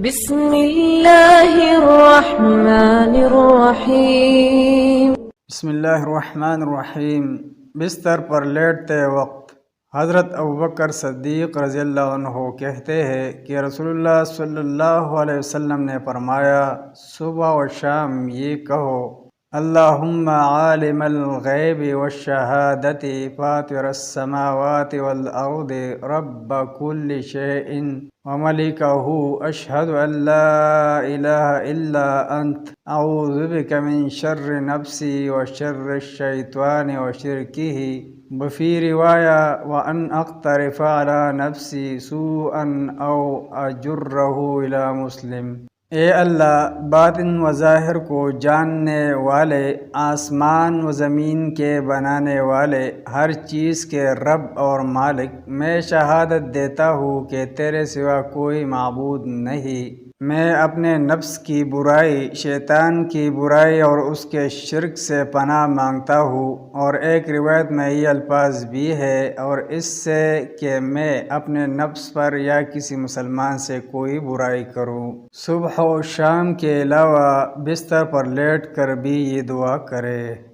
بسم اللہ الرحمن الرحیم۔ بسم اللہ الرحمن الرحیم۔ بستر پر لیٹتے وقت حضرت ابوبکر صدیق رضی اللہ عنہ کہتے ہیں کہ رسول اللہ صلی اللہ علیہ وسلم نے فرمایا، صبح و شام یہ کہو: اللہم عالم الغیب والشہادت فاطر السماوات والارض رب کل شیء وملکہ اشہد ان لا الہ الا انت اعوذ بک من شر نفسی وشر الشیطان وشرکہ وفی روایہ وان اقترف علی نفسی سوءا او اجرہ الی مسلم۔ اے اللہ، باطن و ظاہر کو جاننے والے، آسمان و زمین کے بنانے والے، ہر چیز کے رب اور مالک، میں شہادت دیتا ہوں کہ تیرے سوا کوئی معبود نہیں۔ میں اپنے نفس کی برائی، شیطان کی برائی اور اس کے شرک سے پناہ مانگتا ہوں۔ اور ایک روایت میں یہ الفاظ بھی ہے، اور اس سے کہ میں اپنے نفس پر یا کسی مسلمان سے کوئی برائی کروں۔ صبح و شام کے علاوہ بستر پر لیٹ کر بھی یہ دعا کرے۔